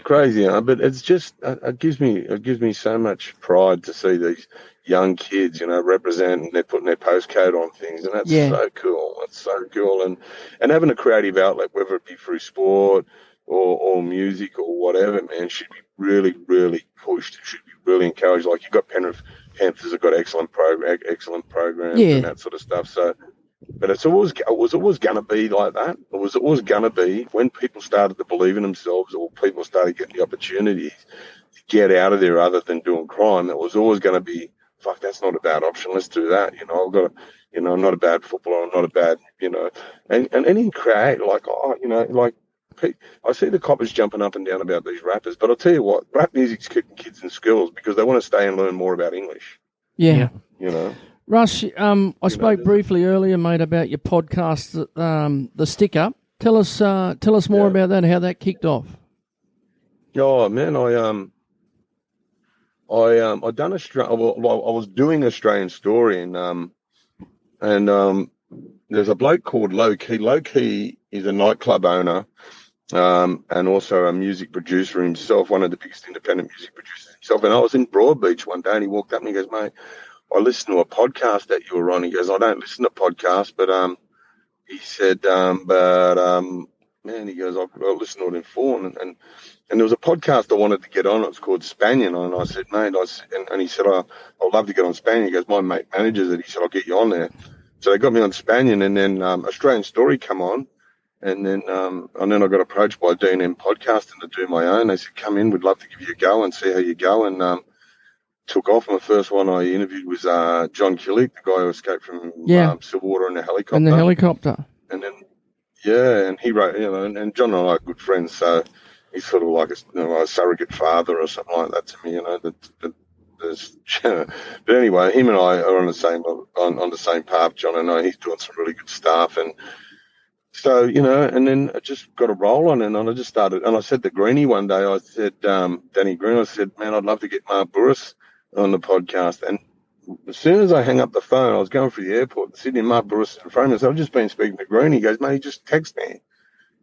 Crazy, but it's just it gives me so much pride to see these young kids, representing. They're putting their postcode on things, and that's so cool. It's so cool, and having a creative outlet, whether it be through sport or music or whatever, man, should be really, really pushed. It should be really encouraged. Like you've got Penrith Panthers have got excellent programs and that sort of stuff. So. But it was always going to be like that. It was always going to be when people started to believe in themselves or people started getting the opportunities to get out of there other than doing crime. It was always going to be, fuck, that's not a bad option. Let's do that. I've got I'm not a bad footballer. I'm not a bad, and any create I see the coppers jumping up and down about these rappers, but I'll tell you what, rap music's keeping kids in schools because they want to stay and learn more about English. Yeah. Russ, I spoke briefly earlier, mate, about your podcast, The Stick Up. Tell us more about that and how that kicked off. Oh man, I done I was doing Australian Story, and there's a bloke called Low Key. Low Key is a nightclub owner, and also a music producer himself, one of the biggest independent music producers himself. And I was in Broadbeach one day, and he walked up and he goes, "Mate, I listened to a podcast that you were on." He goes, "I don't listen to podcasts, but he said, man," he goes, "I've listened to it in full." And there was a podcast I wanted to get on. It was called Spanion. And I said, "Mate," and he said, "I'd love to get on Spanion." He goes, "My mate manages it." He said, "I'll get you on there." So they got me on Spanion, and then Australian Story come on. And then I got approached by D&M Podcasting to do my own. They said, "Come in, we'd love to give you a go and see how you go." And took off. My first one I interviewed was John Killick, the guy who escaped from Silverwater in the helicopter. And then, and he wrote, and John and I are good friends, so he's sort of like a surrogate father or something like that to me, But anyway, him and I are on the same path. John and I, he's doing some really good stuff, and so and then I just got a roll on, and I just started. And I said to Greenie one day, I said, Danny Green, I said, "Man, I'd love to get Mark Burris on the podcast." And as soon as I hang up the phone, I was going through the airport in Sydney, Mark Burris in front of me. So I've just been speaking to Green. He goes, "Mate, he just text me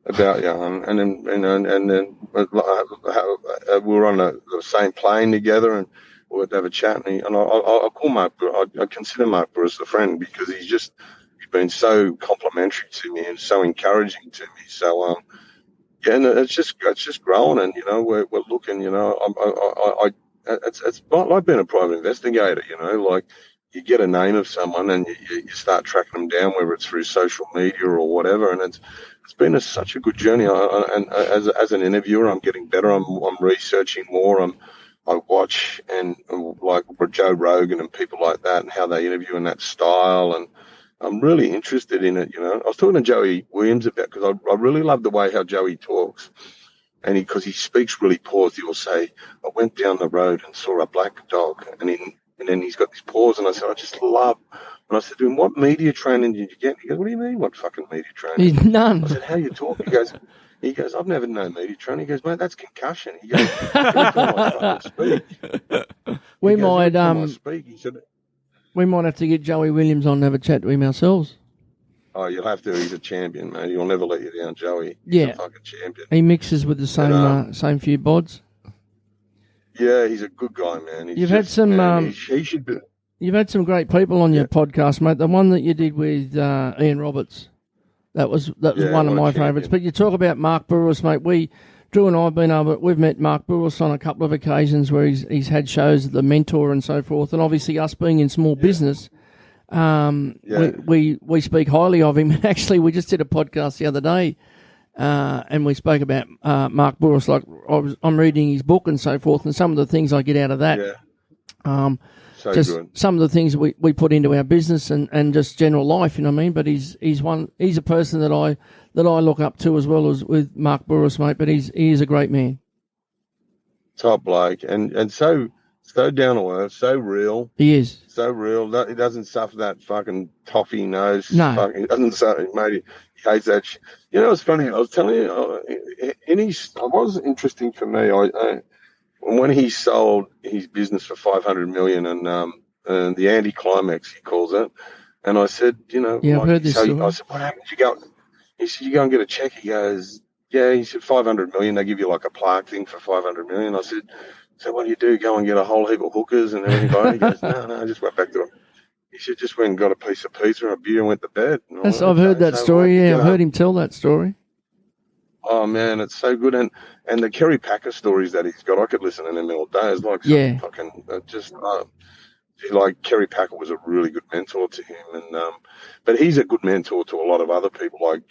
about you." And then we were on the same plane together, and we'd have a chat. And I call Mark. I consider Mark Burris a friend because he's been so complimentary to me and so encouraging to me. So and it's just growing, and we're looking. It's like being a private investigator, like you get a name of someone and you start tracking them down, whether it's through social media or whatever. And it's been such a good journey. And as an interviewer, I'm getting better. I'm researching more. I watch and like Joe Rogan and people like that and how they interview in that style. And I'm really interested in it. I was talking to Joey Williams about, because I really love the way how Joey talks. And because he speaks really paused, he will say, "I went down the road and saw a black dog." And then he's got this pause. And I said, "I just love." And I said to him, "What media training did you get?" He goes, "What do you mean, what fucking media training?" None. I said, "How you talk?" He goes, "I've never known media training." He goes, "Mate, that's concussion." He goes, "Every time I fucking speak." We might have to get Joey Williams on and have a chat to him ourselves. Oh, you'll have to. He's a champion, mate. He'll never let you down, Joey. He's a fucking champion. He mixes with the same few bods. Yeah, he's a good guy, man. You've had some. He should be. You've had some great people on your podcast, mate. The one that you did with Ian Roberts, that was one of my favourites. But you talk about Mark Burris, mate. Drew and I we've met Mark Burris on a couple of occasions where he's had shows at the Mentor and so forth, and obviously us being in small business. We speak highly of him. And actually, we just did a podcast the other day, and we spoke about Mark Burris. Like I'm reading his book and so forth, and some of the things I get out of that. Yeah. Good. Some of the things we put into our business and just general life. You know what I mean? But he's a person that I look up to as well as with Mark Burris, mate. But he is a great man. Top bloke, and so down to earth, so real. He is. So real. He doesn't suffer that fucking toffee nose. No. He doesn't suffer, mate. He hates that shit. It's funny. I was telling you, it was interesting for me. When he sold his business for $500 million and the anticlimax, he calls it, and I said, I've heard this story. I said, "What happened? He said, you go and get a check. He goes, yeah. He said, 500 million. They give you like a plaque thing for 500 million. I said, so what do you do? Go and get a whole heap of hookers and everything like that? He goes, no, I just went back to him. He said, just went and got a piece of pizza and a beer and went to bed. I've heard that story. Yeah, I've heard him tell that story. Oh man, it's so good, and the Kerry Packer stories that he's got, I could listen to them all day. It's like fucking like Kerry Packer was a really good mentor to him, and but he's a good mentor to a lot of other people, like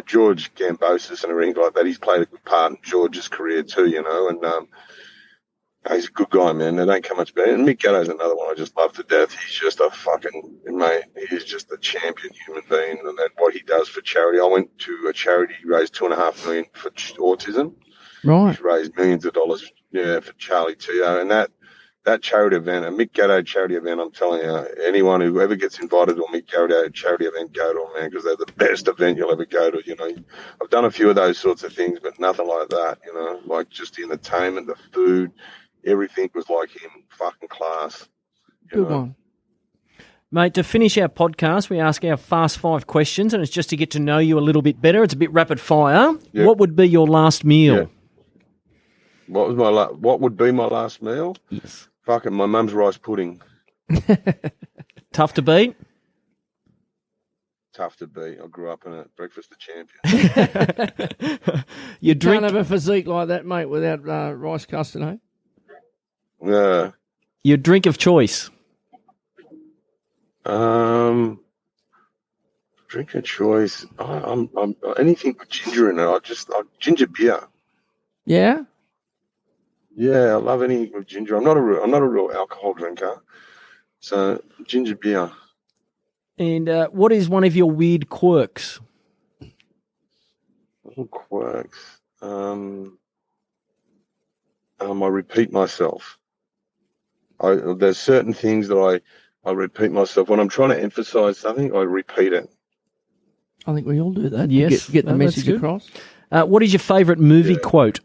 George Gambosis and everything like that. He's played a good part in George's career too, and he's a good guy, man. They don't come much better. And Mick Gatto's another one I just love to death. He's just a fucking mate. He's just a champion human being, and then what he does for charity. I went to a charity, he raised $2.5 million for autism. Right. He's raised millions of dollars, for Charlie Teo, and that charity event, a Mick Gatto charity event. I'm telling you, anyone who ever gets invited to a Mick Gatto charity event, go to them, man, because they're the best event you'll ever go to. I've done a few of those sorts of things, but nothing like that. Like just the entertainment, the food. Everything was like him, fucking class. Good one. Mate, to finish our podcast, we ask our Fast 5 questions, and it's just to get to know you a little bit better. It's a bit rapid fire. Yep. What would be your last meal? Yeah. What would be my last meal? Yes. Fucking my mum's rice pudding. Tough to beat? Tough to beat. I grew up in it. Breakfast of champions. You can't have a physique like that, mate, without rice custard, eh? Yeah. Your drink of choice? Drink of choice. I'm anything with ginger in it. Ginger beer. Yeah. Yeah, I love anything with ginger. I'm not a real alcohol drinker, so ginger beer. And what is one of your weird quirks? Quirks. I repeat myself. There's certain things that I repeat myself. When I'm trying to emphasize something, I repeat it. I think we all do that. Yes. Get the message across. What is your favourite movie quote?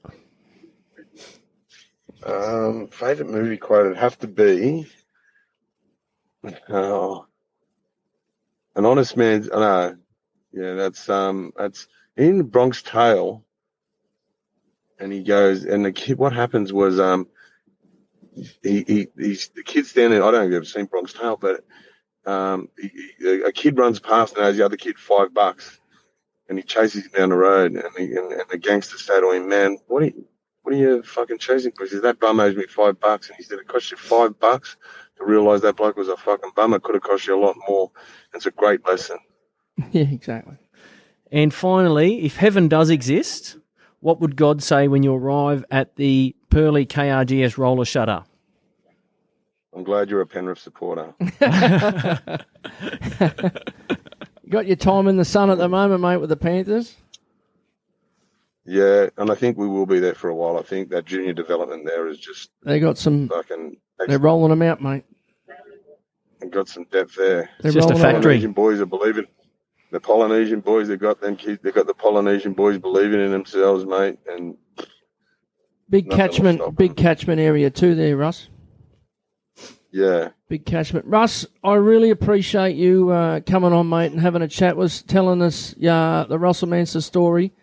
Favourite movie quote would have to be an honest man's. No, yeah, that's in Bronx Tale. And he goes, and the kid. What happens was he's the kid standing. I don't know if you've ever seen Bronx Tale, but a kid runs past and owes the other kid $5, and he chases him down the road, and the gangsters say to him, "Man, what are you fucking chasing for?" He says, "That bum owes me $5," and he said, "It cost you $5 to realise that bloke was a fucking bum. It could have cost you a lot more." It's a great lesson. Yeah, exactly. And finally, if heaven does exist, what would God say when you arrive at the Pearly KRGS roller shutter? I'm glad you're a Penrith supporter. Got your time in the sun at the moment, mate, with the Panthers? Yeah, and I think we will be there for a while. I think that junior development there is just... They got some... fucking... They're rolling them out, mate. They've got some depth there. It's just a factory. The Polynesian boys are believing. The Polynesian boys, they've got them kids. They've got the Polynesian boys believing in themselves, mate. And big catchment area too there, Russ. Yeah. Big catchment. Russ, I really appreciate you coming on, mate, and having a chat with us, telling us the Russell Manser story.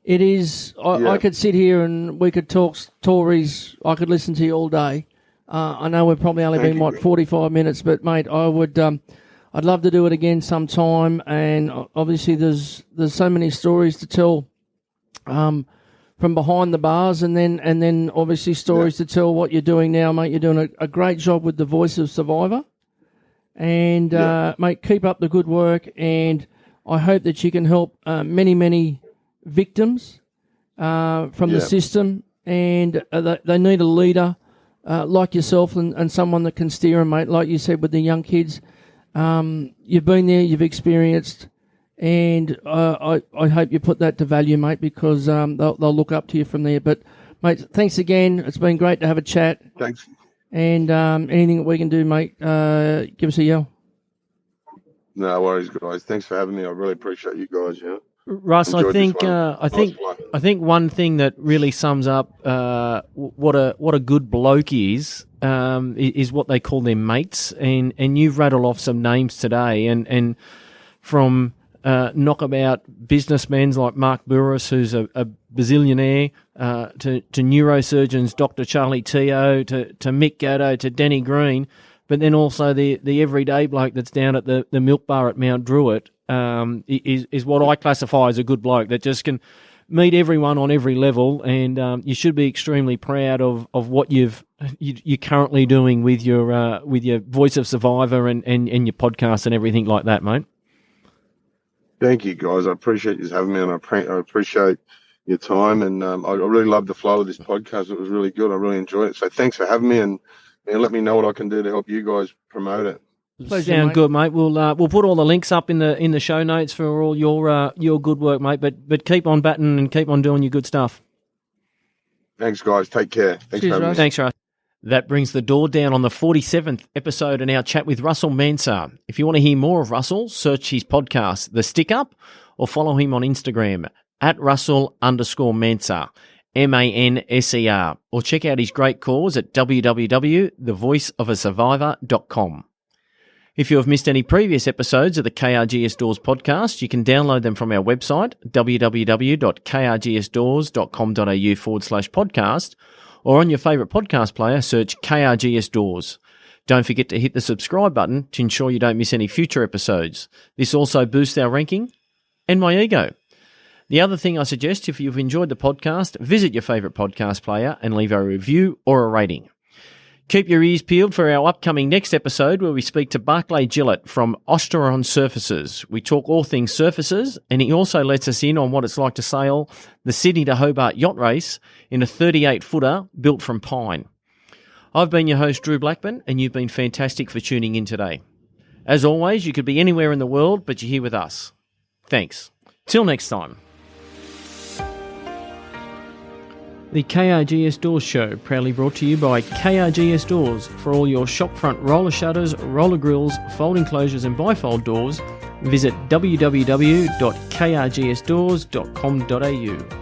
It is, I could sit here and we could talk stories. I could listen to you all day. I know we've probably only been, 45 minutes, but, mate, I'd love to do it again sometime. And obviously there's so many stories to tell from behind the bars, and then obviously stories to tell what you're doing now, mate. You're doing a great job with the Voice of Survivor. And, mate, keep up the good work, and I hope that you can help many, many victims from the system, and they need a leader like yourself and someone that can steer them, mate. Like you said with the young kids, you've been there, you've experienced, and I hope you put that to value, mate, because they'll look up to you from there. But, mate, thanks again. It's been great to have a chat. Thanks. And anything that we can do, mate, give us a yell. No worries, guys. Thanks for having me. I really appreciate you guys. Yeah. Russ, I think one thing that really sums up what a good bloke is what they call their mates, and you've rattled off some names today, and from knockabout businessmen like Mark Burris, who's a bazillionaire, to neurosurgeons Dr. Charlie Teo, to Mick Gatto, to Denny Green, but then also the everyday bloke that's down at the milk bar at Mount Druitt is what I classify as a good bloke that just can meet everyone on every level, and you should be extremely proud of what you're currently doing with your Voice of Survivor and your podcast and everything like that, mate. Thank you, guys. I appreciate you having me, and I appreciate your time, and I really love the flow of this podcast. It was really good. I really enjoyed it. So thanks for having me, and let me know what I can do to help you guys promote it. Pleasure, Sound mate. good, mate. We'll put all the links up in the show notes for all your good work, mate. But keep on batting and keep on doing your good stuff. Thanks, guys. Take care. Thanks Cheers, for having Russ. me. Thanks, Russ. That brings the door down on the 47th episode in our chat with Russell Manser. If you want to hear more of Russell, search his podcast, The Stick Up, or follow him on Instagram at Russell_Manser, MANSER, or check out his great cause at www.thevoiceofasurvivor.com. If you have missed any previous episodes of the KRGS Doors podcast, you can download them from our website, www.krgsdoors.com.au/podcast, or on your favourite podcast player, search KRGS Doors. Don't forget to hit the subscribe button to ensure you don't miss any future episodes. This also boosts our ranking and my ego. The other thing I suggest, if you've enjoyed the podcast, visit your favourite podcast player and leave a review or a rating. Keep your ears peeled for our upcoming next episode where we speak to Barclay Gillett from Osteron Surfaces. We talk all things surfaces, and he also lets us in on what it's like to sail the Sydney to Hobart yacht race in a 38-footer built from pine. I've been your host, Drew Blackman, and you've been fantastic for tuning in today. As always, you could be anywhere in the world, but you're here with us. Thanks. Till next time. The KRGS Doors Show, proudly brought to you by KRGS Doors. For all your shopfront roller shutters, roller grills, folding closures and bifold doors, visit www.krgsdoors.com.au.